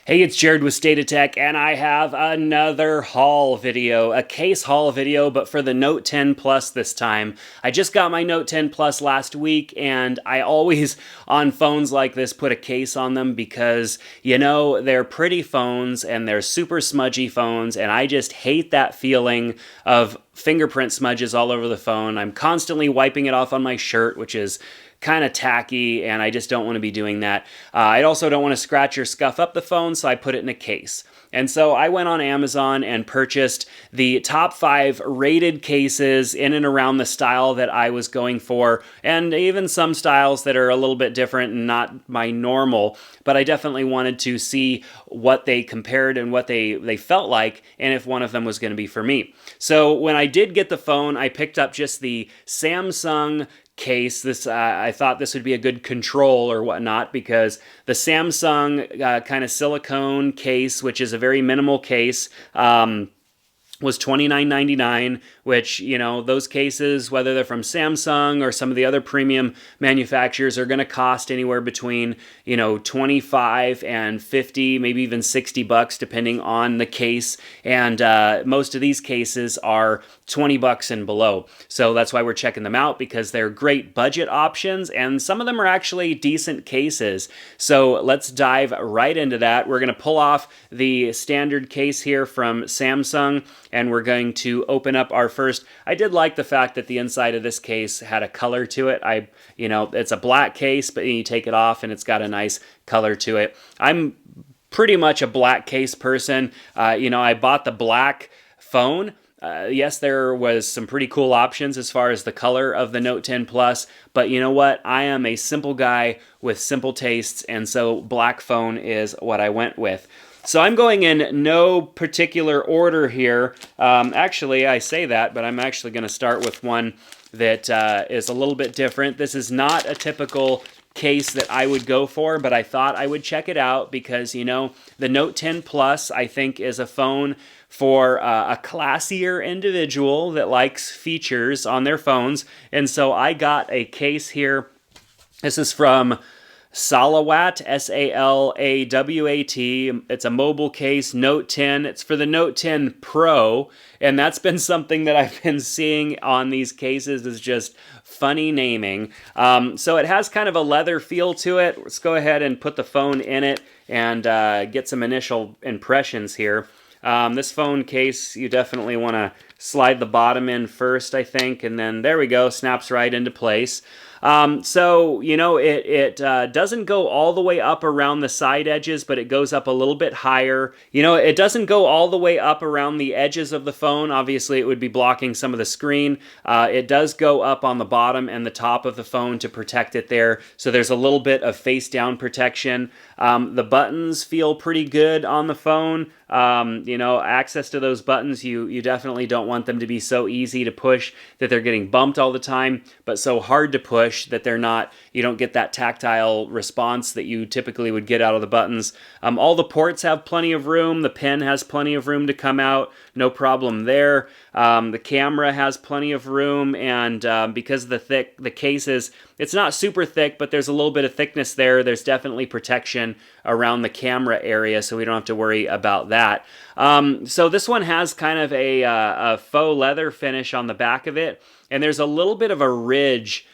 Hey, it's Jared with State of Tech, and I have another haul video, a case haul video, but for the Note 10 Plus this time. I just got my Note 10 Plus last week, and I always, on phones like this, put a case on them because, they're pretty phones, and they're super smudgy phones, and I just hate that feeling of fingerprint smudges all over the phone. I'm constantly wiping it off on my shirt, which is kind of tacky, and I just don't want to be doing that. I also don't want to scratch or scuff up the phone, so I put it in a case. And so I went on Amazon and purchased the top 5 rated cases in and around the style that I was going for, and even some styles that are a little bit different and not my normal, but I definitely wanted to see what they compared and what they felt like, and if one of them was going to be for me. So when I did get the phone, I picked up just the Samsung case. This I thought this would be a good control or whatnot, because the Samsung kind of silicone case, which is a very minimal case, was $29.99, which, those cases, whether they're from Samsung or some of the other premium manufacturers, are going to cost anywhere between, 25 and 50, maybe even 60 bucks, depending on the case. And most of these cases are 20 bucks and below. So that's why we're checking them out, because they're great budget options, and some of them are actually decent cases. So let's dive right into that. We're going to pull off the standard case here from Samsung, and we're going to open up our first. I did like the fact that the inside of this case had a color to it. It's a black case, but you take it off and it's got a nice color to it. I'm pretty much a black case person. I bought the black phone. Yes, there was some pretty cool options as far as the color of the Note 10 Plus, but you know what? I am a simple guy with simple tastes, and so black phone is what I went with. So I'm going in no particular order here. Actually, I say that, but I'm actually going to start with one that is a little bit different. This is not a typical case that I would go for, but I thought I would check it out because, the Note 10 Plus, I think, is a phone for a classier individual that likes features on their phones. And so I got a case here. This is from Salawat, Salawat. It's a mobile case, Note 10. It's for the Note 10 Pro, and that's been something that I've been seeing on these cases, is just funny naming. So it has kind of a leather feel to it. Let's go ahead and put the phone in it and get some initial impressions here. This phone case, you definitely want to slide the bottom in first, I think, and then there we go, snaps right into place. It doesn't go all the way up around the side edges, but it goes up a little bit higher. It doesn't go all the way up around the edges of the phone. Obviously, it would be blocking some of the screen. It does go up on the bottom and the top of the phone to protect it there. So there's a little bit of face down protection. The buttons feel pretty good on the phone. Access to those buttons, you definitely don't want them to be so easy to push that they're getting bumped all the time, but so hard to push that you don't get that tactile response that you typically would get out of the buttons. All the ports have plenty of room. The pen has plenty of room to come out. No problem there. The camera has plenty of room, and because the case it's not super thick, but there's a little bit of thickness there. There's definitely protection around the camera area, so we don't have to worry about that. So this one has kind of a faux leather finish on the back of it, and there's a little bit of a ridge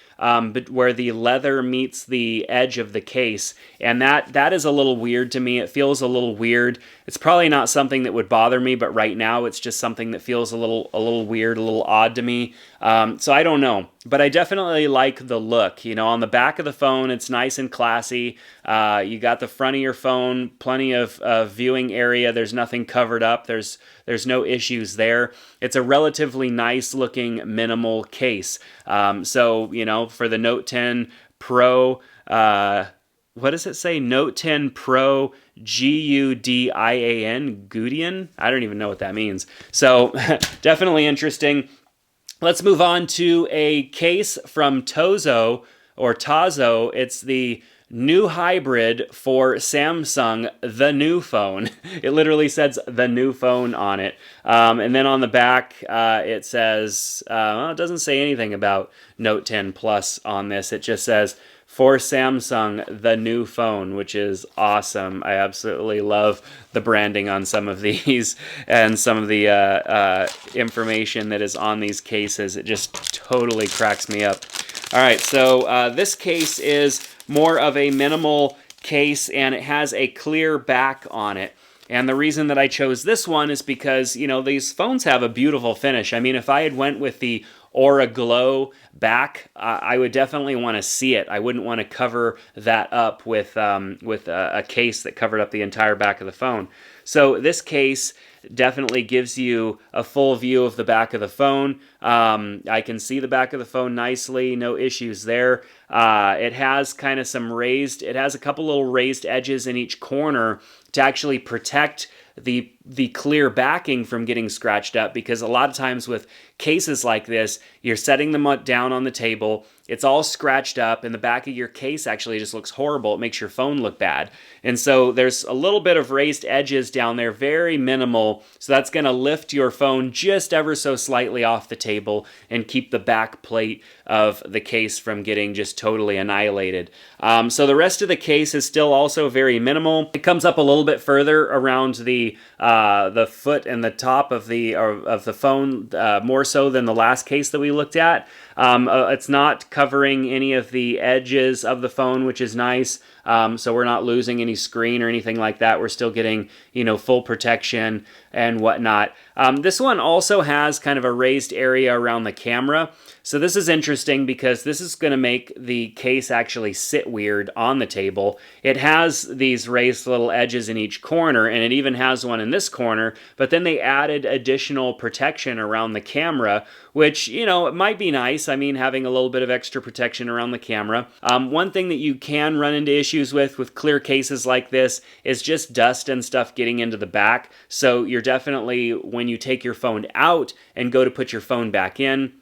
where the leather meets the edge of the case, and that is a little weird to me. It feels a little weird. It's probably not something that would bother me, but right now it's just something that feels a little weird, a little odd to me. So I don't know, but I definitely like the look. On the back of the phone, it's nice and classy. You got the front of your phone, plenty of viewing area. There's nothing covered up. There's no issues there. It's a relatively nice looking minimal case. For the Note 10 Pro, what does it say? Note 10 Pro Gudian? Gudian? I don't even know what that means. So definitely interesting. Let's move on to a case from TOZO or TOZO. It's the new hybrid for Samsung, the new phone. It literally says the new phone on it. And then on the back, it says, it doesn't say anything about Note 10 Plus on this. It just says for Samsung, the new phone, which is awesome. I absolutely love the branding on some of these and some of the information that is on these cases. It just totally cracks me up. All right, so this case is more of a minimal case, and it has a clear back on it. And the reason that I chose this one is because, you know, these phones have a beautiful finish. I mean, if I had went with the Aura Glow back, I would definitely want to see it. I wouldn't want to cover that up with a case that covered up the entire back of the phone. So this case definitely gives you a full view of the back of the phone. I can see the back of the phone nicely, no issues there. It has kind of it has a couple little raised edges in each corner to actually protect the clear backing from getting scratched up, because a lot of times with cases like this, you're setting them down on the table, it's all scratched up, and the back of your case actually just looks horrible. It makes your phone look bad. And so there's a little bit of raised edges down there, very minimal, so that's going to lift your phone just ever so slightly off the table and keep the back plate of the case from getting just totally annihilated. So the rest of the case is still also very minimal. It comes up a little bit further around the foot and the top of the phone, more so than the last case that we looked at. It's not covering any of the edges of the phone, which is nice. So we're not losing any screen or anything like that. We're still getting, you know, full protection and whatnot. This one also has kind of a raised area around the camera. So this is interesting because this is going to make the case actually sit weird on the table. It has these raised little edges in each corner, and it even has one in this corner, but then they added additional protection around the camera, which, you know, it might be nice. I mean, having a little bit of extra protection around the camera. One thing that you can run into issues with clear cases like this is just dust and stuff getting into the back. So you're definitely, when you take your phone out and go to put your phone back in,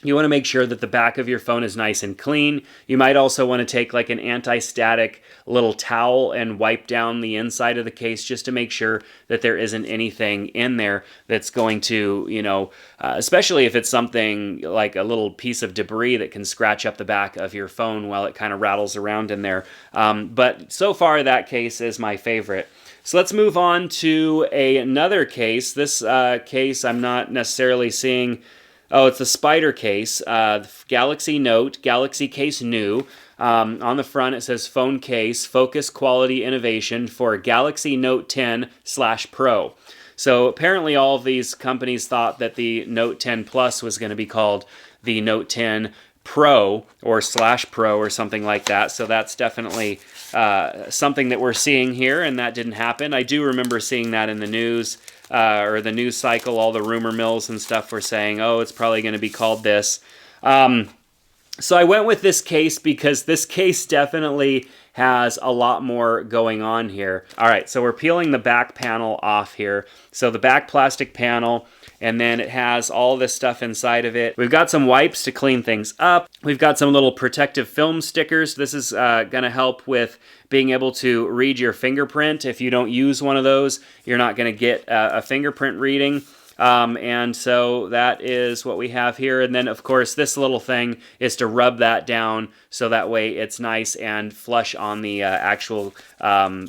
you want to make sure that the back of your phone is nice and clean. You might also want to take like an anti-static little towel and wipe down the inside of the case just to make sure that there isn't anything in there that's going to, you know, especially if it's something like a little piece of debris that can scratch up the back of your phone while it kind of rattles around in there. But so far that case is my favorite. So let's move on to another case. This case I'm not necessarily seeing. Oh, it's the SPIDERCASE, Galaxy Note, Galaxy Case New. On the front it says phone case, focus quality innovation for Galaxy Note 10/Pro. So apparently all of these companies thought that the Note 10 Plus was going to be called the Note 10 Pro or /Pro or something like that. So that's definitely something that we're seeing here, and that didn't happen. I do remember seeing that in the news. Or the news cycle, all the rumor mills and stuff were saying, oh, it's probably going to be called this. So I went with this case because this case definitely has a lot more going on here. All right, so we're peeling the back panel off here. So the back plastic panel, and then it has all this stuff inside of it. We've got some wipes to clean things up. We've got some little protective film stickers. This is going to help with being able to read your fingerprint. If you don't use one of those, you're not going to get a fingerprint reading. And so that is what we have here. And then, of course, this little thing is to rub that down so that way it's nice and flush on the actual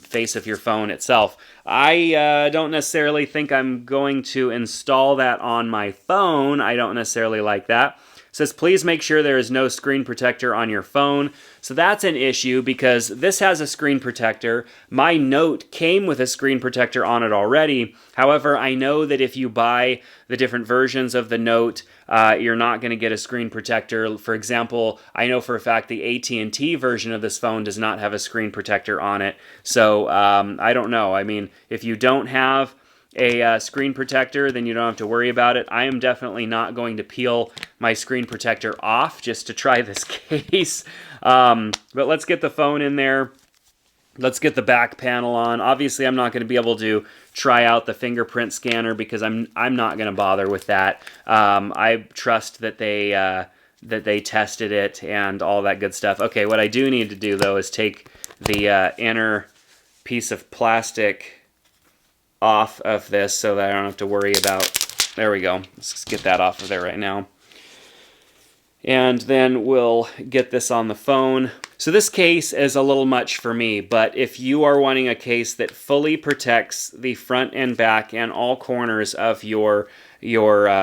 face of your phone itself. I don't necessarily think I'm going to install that on my phone. I don't necessarily like that. It says, please make sure there is no screen protector on your phone. So that's an issue because this has a screen protector. My Note came with a screen protector on it already. However, I know that if you buy the different versions of the Note, you're not going to get a screen protector. For example, I know for a fact the AT&T version of this phone does not have a screen protector on it. So I don't know. I mean, if you don't have a screen protector, then you don't have to worry about it. I am definitely not going to peel my screen protector off just to try this case. But let's get the phone in there. Let's get the back panel on. Obviously, I'm not going to be able to try out the fingerprint scanner because I'm not going to bother with that. I trust that they tested it and all that good stuff. Okay, what I do need to do though is take the inner piece of plastic off of this so that I don't have to worry about. There we go. Let's get that off of there right now. And then we'll get this on the phone. So this case is a little much for me, but if you are wanting a case that fully protects the front and back and all corners of your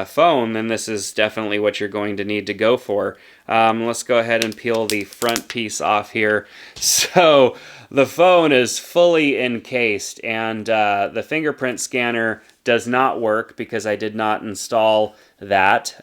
phone, then this is definitely what you're going to need to go for. Let's go ahead and peel the front piece off here. So the phone is fully encased, and the fingerprint scanner does not work because I did not install that.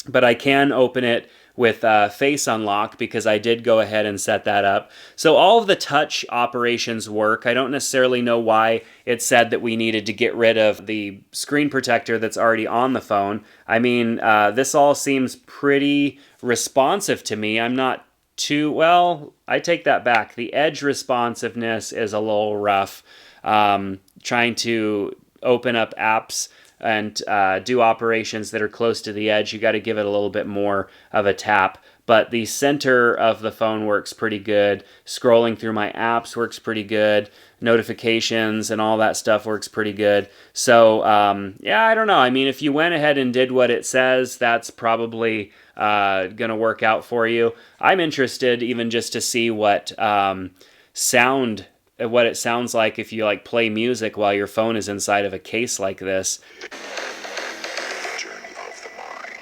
But I can open it with face unlock because I did go ahead and set that up. So all of the touch operations work. I don't necessarily know why it said that we needed to get rid of the screen protector that's already on the phone. I mean, this all seems pretty responsive to me. I'm not too, well, I take that back. The edge responsiveness is a little rough. Trying to open up apps and do operations that are close to the edge, you got to give it a little bit more of a tap. But the center of the phone works pretty good. Scrolling through my apps works pretty good. Notifications and all that stuff works pretty good. So, yeah, I don't know. I mean, if you went ahead and did what it says, that's probably going to work out for you. I'm interested even just to see what what it sounds like if you like play music while your phone is inside of a case like this. Journey of the mind.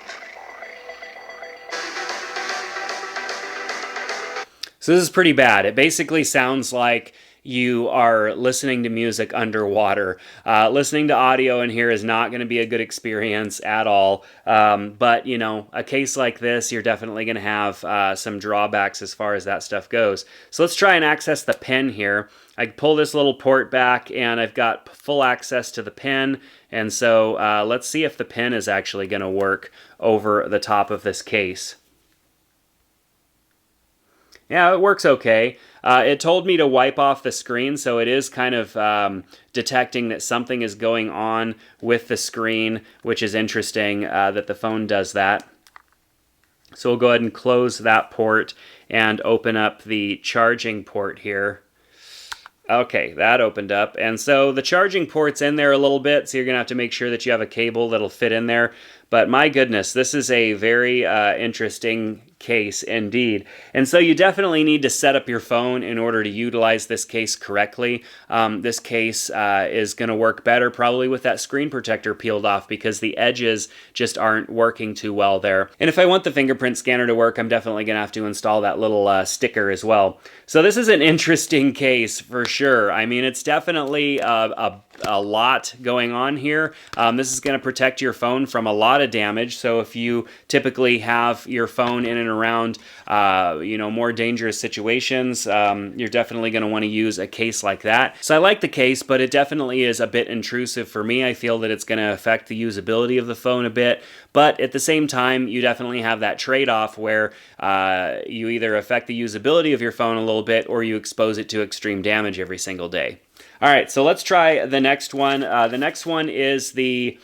So this is pretty bad. It basically sounds like you are listening to music underwater. Listening to audio in here is not going to be a good experience at all. But, you know, a case like this, you're definitely going to have some drawbacks as far as that stuff goes. So let's try and access the pen here. I pull this little port back and I've got full access to the pen. And so let's see if the pen is actually going to work over the top of this case. Yeah, it works okay. It told me to wipe off the screen, so it is kind of detecting that something is going on with the screen, which is interesting that the phone does that. So we'll go ahead and close that port and open up the charging port here. Okay, that opened up. And so the charging port's in there a little bit, so you're going to have to make sure that you have a cable that'll fit in there. But my goodness, this is a very interesting case indeed. And so you definitely need to set up your phone in order to utilize this case correctly. This case is going to work better probably with that screen protector peeled off because the edges just aren't working too well there. And if I want the fingerprint scanner to work, I'm definitely going to have to install that little sticker as well. So this is an interesting case for sure. I mean, it's definitely a lot going on here. This is going to protect your phone from a lot of damage. So if you typically have your phone in and around, more dangerous situations, you're definitely going to want to use a case like that. So I like the case, but it definitely is a bit intrusive for me. I feel that it's going to affect the usability of the phone a bit. But at the same time, you definitely have that trade-off where you either affect the usability of your phone a little bit or you expose it to extreme damage every single day. All right, so let's try the next one. The next one is the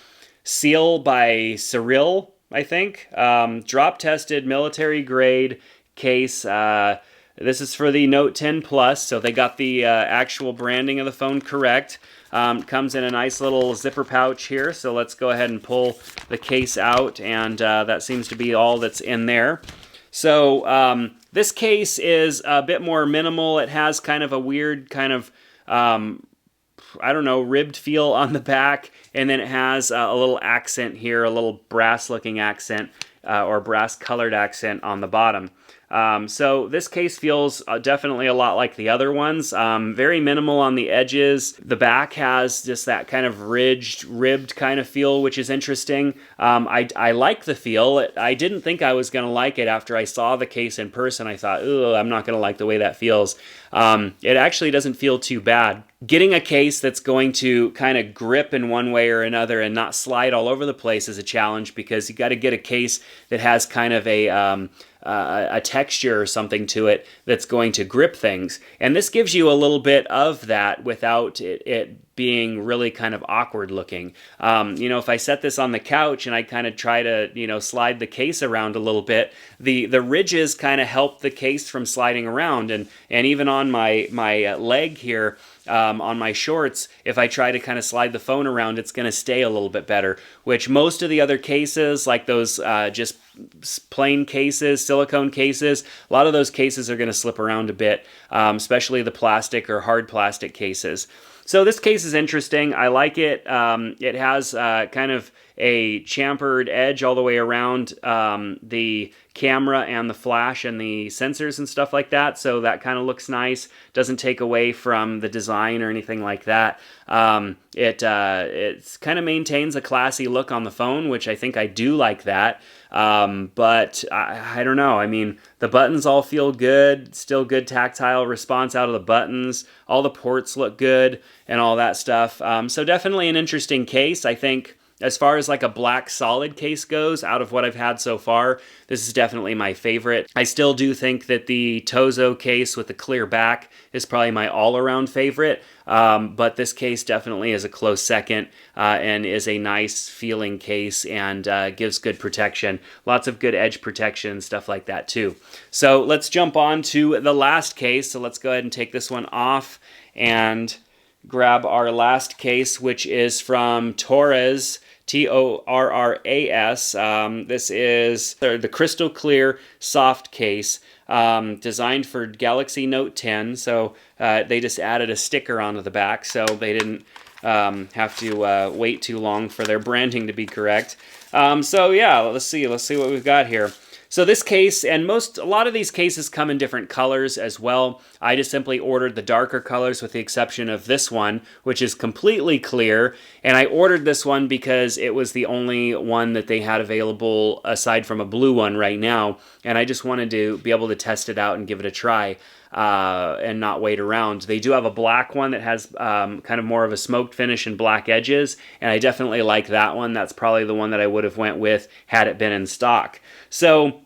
SILICONE by CYRILL, I think. Drop-tested military-grade case. This is for the Note 10 Plus, so they got the actual branding of the phone correct. Comes in a nice little zipper pouch here, so let's go ahead and pull the case out, and that seems to be all that's in there. So this case is a bit more minimal. It has kind of a weird kind of I don't know, ribbed feel on the back, and then it has a little accent here, a little brass-looking accent or brass-colored accent on the bottom. So this case feels definitely a lot like the other ones. Very minimal on the edges. The back has just that kind of ribbed kind of feel, which is interesting. I like the feel. I didn't think I was going to like it after I saw the case in person. I thought, ooh, I'm not going to like the way that feels. It actually doesn't feel too bad. Getting a case that's going to kind of grip in one way or another and not slide all over the place is a challenge because you got to get a case that has kind of a texture or something to it that's going to grip things. And this gives you a little bit of that without it being really kind of awkward looking. If I set this on the couch and I kind of try to, slide the case around a little bit, the ridges kind of help the case from sliding around. And even on my leg here, on my shorts, if I try to kind of slide the phone around, it's going to stay a little bit better, which most of the other cases, like those just plain cases, silicone cases, a lot of those cases are going to slip around a bit, especially the plastic or hard plastic cases. So this case is interesting. I like it. It has kind of a chamfered edge all the way around the camera and the flash and the sensors and stuff like that. So that kind of looks nice. Doesn't take away from the design or anything like that. It kind of maintains a classy look on the phone, which I think I do like that. But I don't know. I mean, the buttons all feel good. Still good tactile response out of the buttons. All the ports look good and all that stuff. So definitely an interesting case. I think as far as like a black solid case goes, out of what I've had so far, this is definitely my favorite. I still do think that the TOZO case with the clear back is probably my all-around favorite, but this case definitely is a close second and is a nice feeling case and gives good protection. Lots of good edge protection and stuff like that too. So let's jump on to the last case. So let's go ahead and take this one off and grab our last case, which is from TORRAS, TORRAS. This is the crystal clear soft case designed for Galaxy Note 10. So they just added a sticker onto the back, so they didn't have to wait too long for their branding to be correct. So yeah, let's see what we've got here. So this case, and a lot of these cases come in different colors as well. I just simply ordered the darker colors with the exception of this one, which is completely clear. And I ordered this one because it was the only one that they had available aside from a blue one right now. And I just wanted to be able to test it out and give it a try and not wait around. They do have a black one that has kind of more of a smoked finish and black edges. And I definitely like that one. That's probably the one that I would have went with had it been in stock. So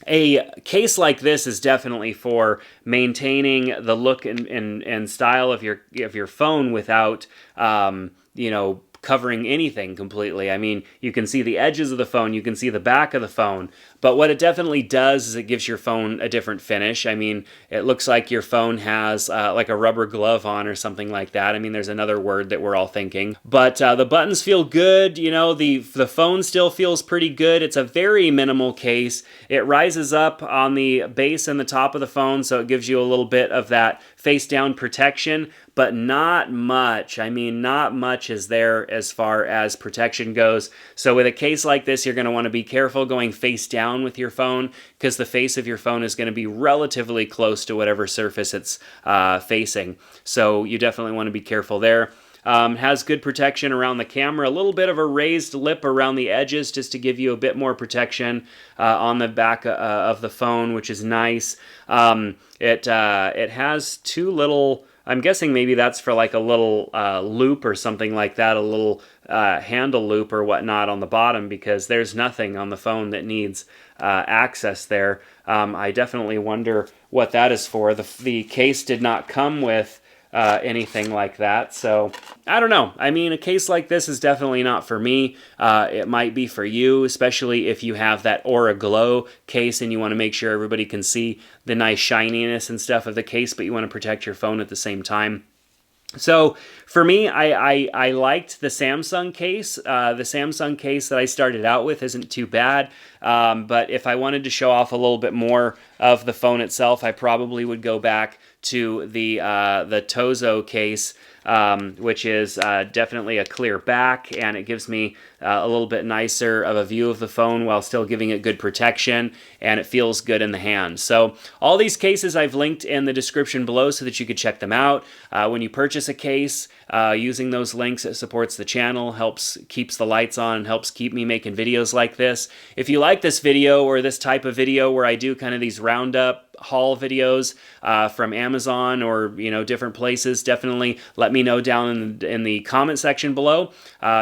a case like this is definitely for maintaining the look and style of your phone without, covering anything completely. I mean, you can see the edges of the phone, you can see the back of the phone, but what it definitely does is it gives your phone a different finish. I mean, it looks like your phone has like a rubber glove on or something like that. I mean, there's another word that we're all thinking. But the buttons feel good, the phone still feels pretty good. It's a very minimal case. It rises up on the base and the top of the phone, so it gives you a little bit of that face-down protection, but not much. I mean, not much is there as far as protection goes. So with a case like this, you're going to want to be careful going face down with your phone because the face of your phone is going to be relatively close to whatever surface it's facing. So you definitely want to be careful there. Has good protection around the camera, a little bit of a raised lip around the edges just to give you a bit more protection on the back of the phone, which is nice. It has two little, I'm guessing maybe that's for like a little loop or something like that, a little handle loop or whatnot on the bottom, because there's nothing on the phone that needs access there. I definitely wonder what that is for. The case did not come with anything like that, so I don't know. I mean, a case like this is definitely not for me. It might be for you, especially if you have that Aura Glow case and you want to make sure everybody can see the nice shininess and stuff of the case, but you want to protect your phone at the same time. So for me, I liked the Samsung case. The Samsung case that I started out with isn't too bad, but if I wanted to show off a little bit more of the phone itself, I probably would go back to the TOZO case, which is definitely a clear back, and it gives me a little bit nicer of a view of the phone while still giving it good protection, and it feels good in the hand. So all these cases I've linked in the description below so that you could check them out. When you purchase a case, using those links, it supports the channel, keeps the lights on, and helps keep me making videos like this. If you like this video or this type of video where I do kind of these roundup haul videos from Amazon or different places, definitely let me know down in the comment section below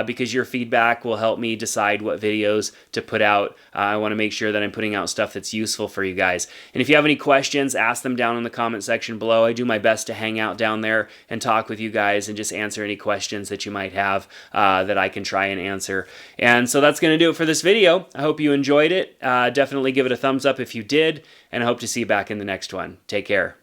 because your feedback will help me decide what videos to put out. I want to make sure that I'm putting out stuff that's useful for you guys. And if you have any questions, ask them down in the comment section below. I do my best to hang out down there and talk with you guys and just answer any questions that you might have that I can try and answer. And so that's going to do it for this video. I hope you enjoyed it. Definitely give it a thumbs up if you did, and I hope to see you back in the next one. Take care.